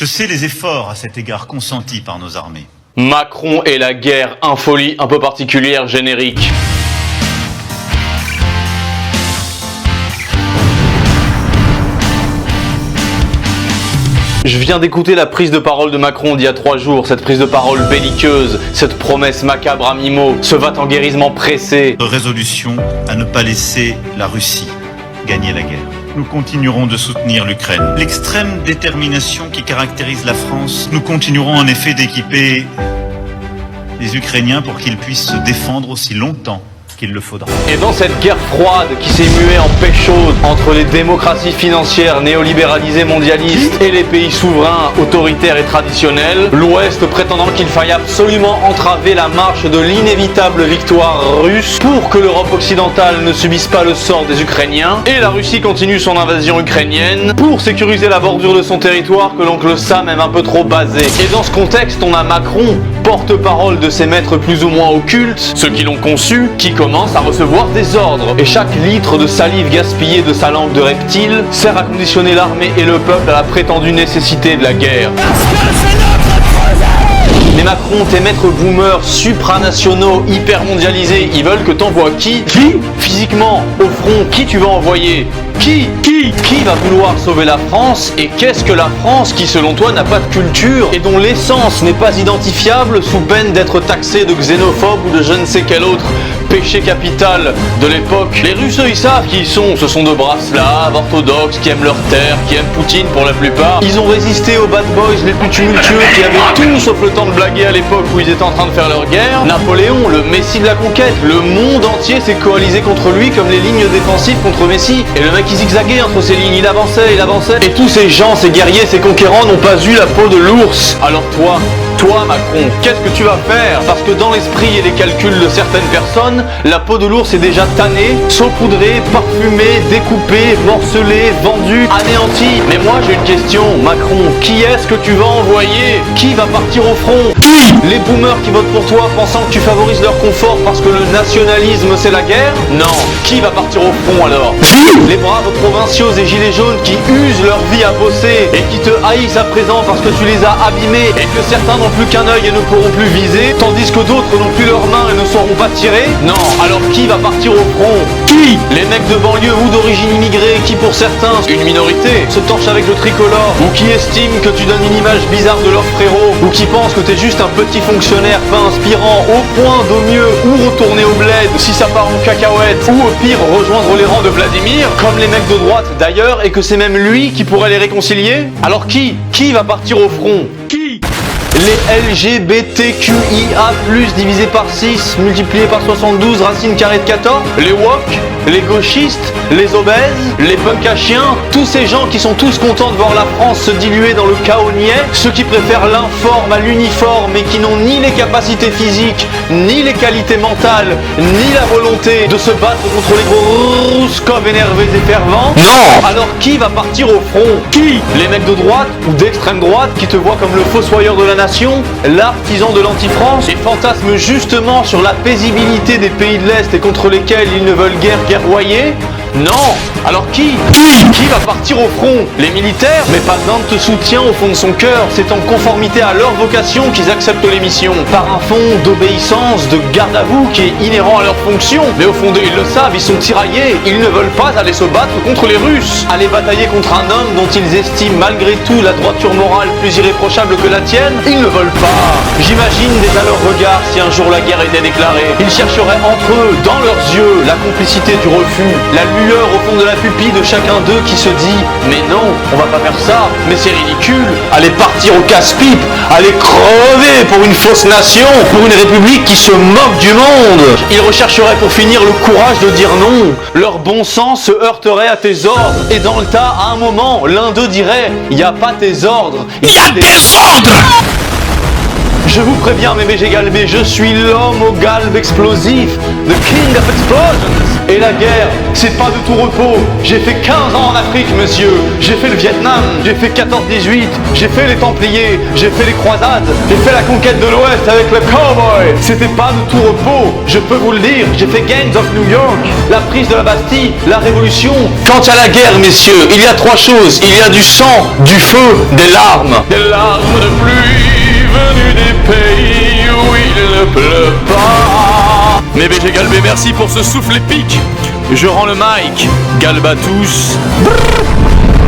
Je sais les efforts à cet égard consentis par nos armées. Macron et la guerre, un folie un peu particulière, générique. Je viens d'écouter la prise de parole de Macron d'il y a 3 jours, cette prise de parole belliqueuse, cette promesse macabre à mi-mot, ce va-t-en-guérissement pressé. Notre résolution à ne pas laisser la Russie gagner la guerre. Nous continuerons de soutenir l'Ukraine. L'extrême détermination qui caractérise la France, nous continuerons en effet d'équiper les Ukrainiens pour qu'ils puissent se défendre aussi longtemps qu'il le faudra. Et dans cette guerre froide qui s'est muée en paix chaude entre les démocraties financières néolibéralisées mondialistes et les pays souverains, autoritaires et traditionnels, l'Ouest prétendant qu'il faille absolument entraver la marche de l'inévitable victoire russe pour que l'Europe occidentale ne subisse pas le sort des Ukrainiens, et la Russie continue son invasion ukrainienne pour sécuriser la bordure de son territoire que l'oncle Sam aime un peu trop baser. Et dans ce contexte, on a Macron, porte-parole de ses maîtres plus ou moins occultes, ceux qui l'ont conçu, qui commence à recevoir des ordres. Et chaque litre de salive gaspillée de sa langue de reptile sert à conditionner l'armée et le peuple à la prétendue nécessité de la guerre. Mais Macron, tes maîtres boomers supranationaux, hyper mondialisés, ils veulent que t'envoies qui? Qui? Physiquement, au front, qui tu vas envoyer? Qui va vouloir sauver la France? Et qu'est-ce que la France qui, selon toi, n'a pas de culture et dont l'essence n'est pas identifiable sous peine d'être taxée de xénophobe ou de je ne sais quel autre péché capital de l'époque? Les Russes, ils savent qui ils sont. Ce sont de braves slaves, orthodoxes, qui aiment leur terre, qui aiment Poutine pour la plupart. Ils ont résisté aux bad boys les plus tumultueux qui avaient tout sauf le temps de blaguer à l'époque où ils étaient en train de faire leur guerre. Napoléon, le messie de la conquête, le monde entier s'est coalisé contre lui comme les lignes défensives contre Messi. Et le mec il zigzaguait entre ces lignes, il avançait. Et tous ces gens, ces guerriers, ces conquérants n'ont pas eu la peau de l'ours. Alors toi Macron, qu'est-ce que tu vas faire? Parce que dans l'esprit et les calculs de certaines personnes, la peau de l'ours est déjà tannée, saupoudrée, parfumée, découpée, morcelée, vendue, anéantie. Mais moi j'ai une question, Macron, qui est-ce que tu vas envoyer? Qui va partir au front? Qui? Les boomers qui votent pour toi pensant que tu favorises leur confort parce que le nationalisme c'est la guerre? Non. Qui va partir au front alors? Les braves provinciaux et gilets jaunes qui usent leur vie à bosser et qui te haïssent à présent parce que tu les as abîmés et que certains n'ont plus qu'un œil et ne pourront plus viser, tandis que d'autres n'ont plus leurs mains et ne sauront pas tirer? Non. Alors qui va partir au front? Qui? Les mecs de banlieue ou d'origine immigrée qui pour certains, une minorité, se torchent avec le tricolore, ou qui estiment que tu donnes une image bizarre de leur frérot, ou qui pensent que t'es juste un petit fonctionnaire pas inspirant au point d'au mieux ou retourner au bled si ça part en cacahuète, ou au pire rejoindre les rangs de Vladimir, comme les mecs de droite d'ailleurs, et que c'est même lui qui pourrait les réconcilier? Alors qui va partir au front? Qui? Les LGBTQIA+, divisé par 6, multiplié par 72, racine carrée de 14, les woke, les gauchistes, les obèses, les punks à chiens, tous ces gens qui sont tous contents de voir la France se diluer dans le chaos niais, ceux qui préfèrent l'informe à l'uniforme et qui n'ont ni les capacités physiques, ni les qualités mentales, ni la volonté de se battre contre les gros rouscovs énervés et fervents. Non! Alors qui va partir au front? Qui? Les mecs de droite ou d'extrême droite qui te voient comme le fossoyeur de la nation, l'artisan de l'anti-France, et fantasment justement sur la paisibilité des pays de l'Est et contre lesquels ils ne veulent guère guerroyer? Non. Alors qui va partir au front? Les militaires? Mais pas un de te soutient au fond de son cœur. C'est en conformité à leur vocation qu'ils acceptent les missions. Par un fond d'obéissance, de garde à vous qui est inhérent à leur fonction. Mais au fond d'eux, ils le savent, ils sont tiraillés. Ils ne veulent pas aller se battre contre les Russes. Aller batailler contre un homme dont ils estiment malgré tout la droiture morale plus irréprochable que la tienne. Ils ne veulent pas. J'imagine déjà leur regard si un jour la guerre était déclarée. Ils chercheraient entre eux, dans leurs yeux, la complicité du refus, la lueur au fond de la pupille de chacun d'eux qui se dit « Mais non, on va pas faire ça, mais c'est ridicule, aller partir au casse-pipe, aller crever pour une fausse nation, pour une république qui se moque du monde !» Ils rechercheraient pour finir le courage de dire non. Leur bon sens se heurterait à tes ordres. Et dans le tas, à un moment, l'un d'eux dirait « Y a pas tes ordres, y a des ordres !» Je vous préviens, mes BG Galbé, je suis l'homme au galbe explosif, the king of explosions. Et la guerre, c'est pas de tout repos. J'ai fait 15 ans en Afrique, monsieur. J'ai fait le Vietnam, j'ai fait 14-18, j'ai fait les Templiers, j'ai fait les croisades, j'ai fait la conquête de l'Ouest avec le cowboy. C'était pas de tout repos, je peux vous le dire. J'ai fait Gangs of New York, la prise de la Bastille, la Révolution. Quant à la guerre, messieurs, il y a 3 choses. Il y a du sang, du feu, des larmes. Des larmes de pluie venues des pays où il ne pleut pas. Mais BG Galbé, merci pour ce souffle épique. Je rends le mic. Galba tous. Brrr.